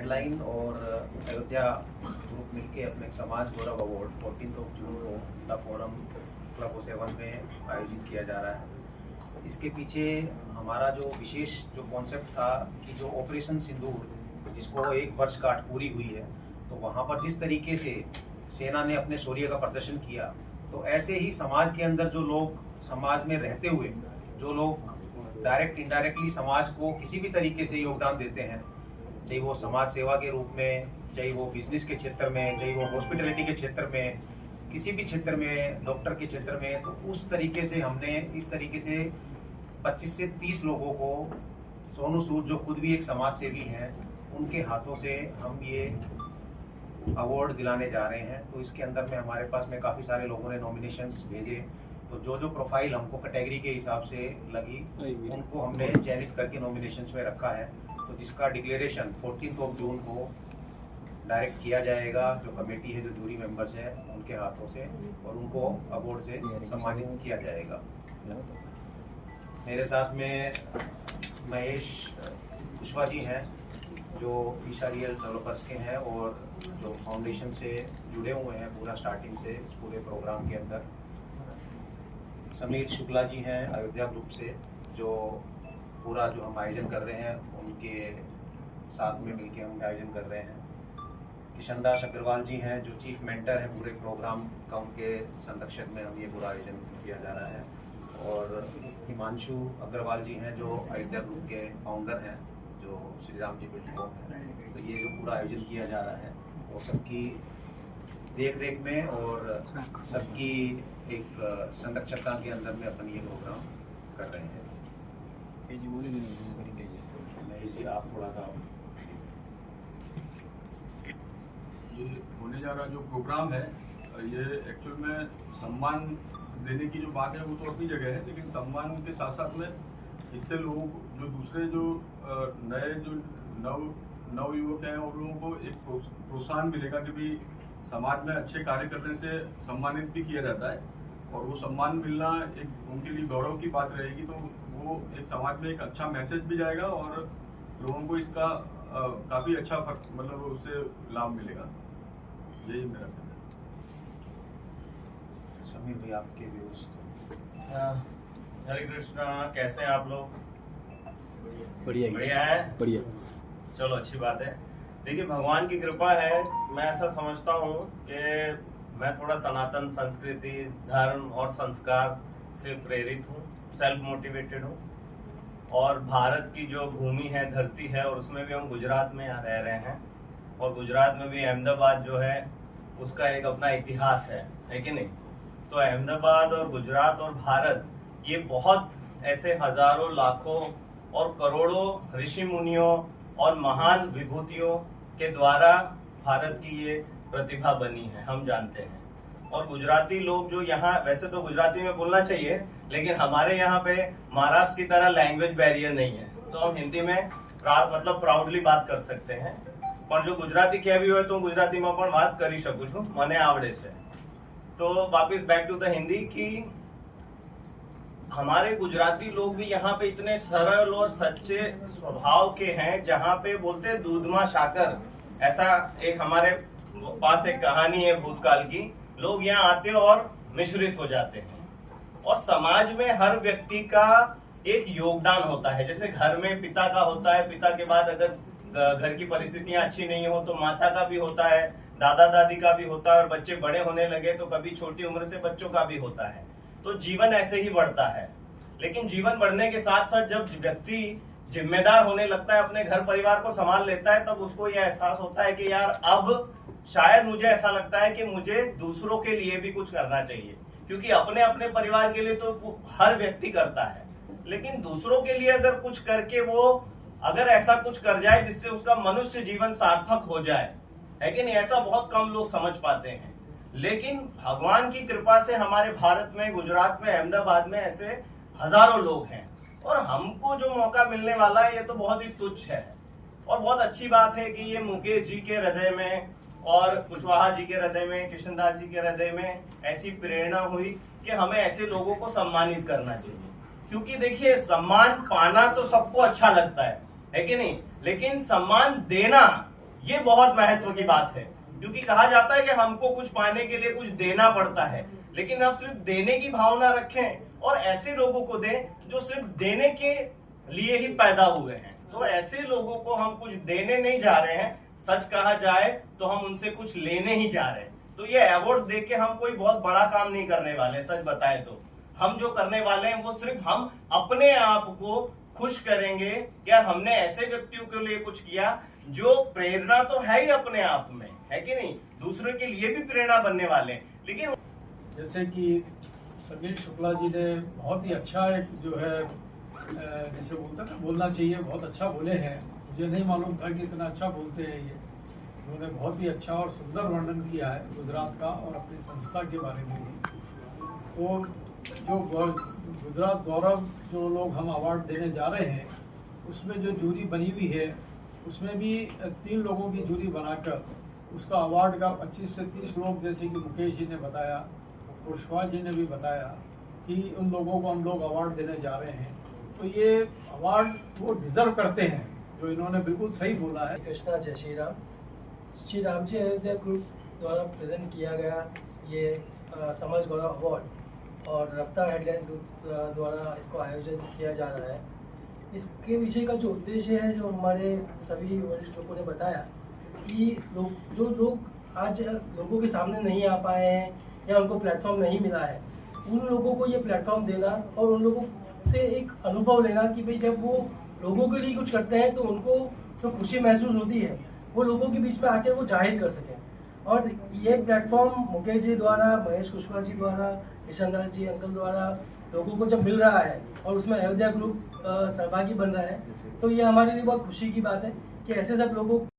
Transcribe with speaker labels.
Speaker 1: Guideline और Ayodhya group मिलके अपने समाज गौरव अवार्ड 14 जून को द फोरम क्लब 7 में आयोजित किया जा रहा है। इसके पीछे हमारा जो विशेष जो कॉन्सेप्ट था कि जो ऑपरेशन सिंदूर जिसको 1 वर्षगांठ पूरी हुई है, तो वहाँ पर जिस तरीके से सेना ने अपने शौर्य का प्रदर्शन किया, तो ऐसे ही समाज के अंदर जो लोग समाज में रहते हुए जो लोग डायरेक्ट इनडायरेक्टली समाज को किसी भी तरीके से योगदान देते हैं, चाहे वो समाज सेवा के रूप में, चाहे वो बिजनेस के क्षेत्र में, चाहे वो हॉस्पिटलिटी के क्षेत्र में, किसी भी क्षेत्र में, डॉक्टर के क्षेत्र में, तो उस तरीके से हमने इस तरीके से 25 से 30 लोगों को, सोनू सूद जो खुद भी एक समाज सेवी हैं, उनके हाथों से हम ये अवार्ड दिलाने जा रहे हैं। तो इसके अंदर में हमारे पास में काफ़ी सारे लोगों ने नॉमिनेशंस भेजे, तो जो जो प्रोफाइल हमको कैटेगरी के हिसाब से लगी उनको हमने चयनित करके नॉमिनेशंस में रखा है। तो जिसका डिक्लेरेशन 14 जून को डायरेक्ट किया जाएगा, जो कमेटी है, जो जूरी मेंबर्स हैं, उनके हाथों से, और उनको अवार्ड से सम्मानित किया जाएगा। मेरे साथ में महेश कुशवाहा जी हैं जो ईशा रियल डेवलपर्स के हैं और जो फाउंडेशन से जुड़े हुए हैं पूरा स्टार्टिंग से इस पूरे प्रोग्राम के अंदर। समीर शुक्ला जी हैं अयोध्या ग्रुप से, जो पूरा जो हम आयोजन कर रहे हैं उनके साथ में मिलके हम आयोजन कर रहे हैं। किशन दास अग्रवाल जी हैं जो चीफ मेंटर हैं पूरे प्रोग्राम का, उनके संरक्षक में हम ये पूरा आयोजन किया जा रहा है। और हिमांशु अग्रवाल जी हैं जो अयोध्या ग्रुप के फाउंडर हैं, जो श्री राम जी बिल्डकॉम है। तो ये जो पूरा आयोजन किया जा रहा है वो सबकी देख रेख में और सबकी एक संरक्षकता के अंदर में अपन ये प्रोग्राम कर रहे हैं। महेश जी आप थोड़ा सा,
Speaker 2: ये होने जा रहा जो प्रोग्राम है, ये एक्चुअल में सम्मान देने की जो बात है वो तो अपनी जगह है, लेकिन सम्मान के साथ साथ में इससे लोग जो दूसरे जो नए जो नव युवक हैं उन लोगों को एक प्रोत्साहन मिलेगा कि भाई समाज में अच्छे कार्य करने से सम्मानित भी किया जाता है, और वो सम्मान मिलना एक उनके लिए गौरव की बात रहेगी। तो वो एक समाज में एक अच्छा मैसेज भी जाएगा और लोगों को इसका काफ़ी अच्छा मतलब उससे लाभ मिलेगा। यही मेरा कहना है।
Speaker 1: समीर भाई आपके व्यूज।
Speaker 3: हरे कृष्णा, कैसे हैं आप लोग?
Speaker 4: बढ़िया
Speaker 3: है।
Speaker 4: बढ़िया।
Speaker 3: चलो अच्छी बात है। देखिए, भगवान की कृपा है। मैं ऐसा समझता हूँ कि मैं थोड़ा सनातन संस्कृति, धर्म और संस्कार से प्रेरित हूँ, सेल्फ मोटिवेटेड हूँ। और भारत की जो भूमि है, धरती है, और उसमें भी हम गुजरात में यहाँ रह रहे हैं, और गुजरात में भी अहमदाबाद जो है उसका एक अपना इतिहास है कि नहीं? तो अहमदाबाद और गुजरात और भारत, ये बहुत ऐसे हजारों, लाखों और करोड़ों ऋषि मुनियों और महान विभूतियों के द्वारा भारत की ये प्रतिभा बनी है, हम जानते हैं। और गुजराती लोग जो यहाँ, वैसे तो गुजराती में बोलना चाहिए, लेकिन हमारे यहाँ पे महाराष्ट्र की तरह लैंग्वेज बैरियर नहीं है, तो हम हिंदी में मतलब प्राउडली बात कर सकते हैं। पर जो गुजराती कહેવી હોય तो गुजराती में પણ વાત કરી શકું છું, મને આવડે છે। तो वापस बैक टू द हिंदी की हमारे गुजराती लोग भी यहाँ पे इतने सरल और सच्चे स्वभाव के हैं, जहाँ पे बोलते हैं दूध में साकर। ऐसा एक हमारे पास एक कहानी है भूतकाल की। लोग यहाँ आते हैं और मिश्रित हो जाते हैं। और समाज में हर व्यक्ति का एक योगदान होता है। जैसे घर में पिता का होता है, पिता के बाद अगर घर की परिस्थितियां अच्छी नहीं हो तो माता का भी होता है, दादा दादी का भी होता है, और बच्चे बड़े होने लगे तो कभी छोटी उम्र से बच्चों का भी होता है। तो जीवन ऐसे ही बढ़ता है। लेकिन जीवन बढ़ने के साथ साथ जब व्यक्ति जिम्मेदार होने लगता है, अपने घर परिवार को संभाल लेता है, तब उसको यह एहसास होता है कि यार अब शायद मुझे ऐसा लगता है कि मुझे दूसरों के लिए भी कुछ करना चाहिए। क्योंकि अपने अपने परिवार के लिए तो हर व्यक्ति करता है, लेकिन दूसरों के लिए अगर कुछ करके वो अगर ऐसा कुछ कर जाए जिससे उसका मनुष्य जीवन सार्थक हो जाए, है कि नहीं? ऐसा बहुत कम लोग समझ पाते हैं। लेकिन भगवान की कृपा से हमारे भारत में, गुजरात में, अहमदाबाद में ऐसे हजारों लोग हैं, और हमको जो मौका मिलने वाला है ये तो बहुत ही तुच्छ है। और बहुत अच्छी बात है कि ये मुकेश जी के हृदय में और कुशवाहा जी के हृदय में, किशन दास जी के हृदय में ऐसी प्रेरणा हुई कि हमें ऐसे लोगों को सम्मानित करना चाहिए। क्योंकि देखिए, सम्मान पाना तो सबको अच्छा लगता है कि नहीं? लेकिन सम्मान देना ये बहुत महत्व की बात है, क्योंकि कहा जाता है कि हमको कुछ पाने के लिए कुछ देना पड़ता है, लेकिन आप सिर्फ देने की भावना रखें और ऐसे लोगों को दें जो सिर्फ देने के लिए ही पैदा हुए हैं। तो ऐसे लोगों को हम कुछ देने नहीं जा रहे हैं, सच कहा जाए तो हम उनसे कुछ लेने ही जा रहे हैं। तो ये अवार्ड दे के हम कोई बहुत बड़ा काम नहीं करने वाले, सच बताएं तो हम जो करने वाले हैं वो सिर्फ हम अपने आप को खुश करेंगे। यार हमने ऐसे व्यक्तियों के लिए कुछ किया जो प्रेरणा तो है ही अपने आप में, है कि नहीं, दूसरे के लिए भी प्रेरणा बनने वाले हैं। लेकिन
Speaker 4: जैसे कि समीर शुक्ला जी ने बहुत ही अच्छा एक जो है जैसे बोलता ना बोलना चाहिए, बहुत अच्छा बोले हैं। मुझे नहीं मालूम था कि इतना अच्छा बोलते हैं ये। उन्होंने बहुत ही अच्छा और सुंदर वर्णन किया है गुजरात का और अपनी संस्था के बारे में भी। तो जो गुजरात गौरव जो लोग हम अवार्ड देने जा रहे हैं उसमें जो जूरी बनी हुई है उसमें भी 3 लोगों की जूरी बनाकर उसका अवार्ड का 25 से 30 लोग, जैसे कि मुकेश जी ने बताया, कुशवाहा जी ने भी बताया कि उन लोगों को हम लोग अवार्ड देने जा रहे हैं। तो ये अवार्ड वो डिजर्व करते हैं, जो इन्होंने बिल्कुल सही बोला है।
Speaker 5: कृष्णा जय श्री राम जी अयोध्या ग्रुप द्वारा प्रेजेंट किया गया ये समाज गौरव अवार्ड और रफ्तार हेडलाइंस ग्रुप द्वारा इसको आयोजित किया जा रहा है। इसके पीछे का जो उद्देश्य है, जो हमारे सभी वरिष्ठ लोगों ने बताया कि जो लोग आज लोगों के सामने नहीं आ पाए हैं या उनको प्लेटफॉर्म नहीं मिला है, उन लोगों को ये प्लेटफॉर्म देना और उन लोगों से एक अनुभव लेना कि भाई जब वो लोगों के लिए कुछ करते हैं तो उनको जो खुशी महसूस होती है वो लोगों के बीच में आके वो जाहिर कर सकें। और ये प्लेटफॉर्म मुकेश जी द्वारा, महेश कुशवाहा जी द्वारा, किशन दास जी अंकल द्वारा लोगों को जब मिल रहा है और उसमें अयोध्या ग्रुप सहभागी बन रहा है, तो ये हमारे लिए बहुत खुशी की बात है कि ऐसे सब लोगों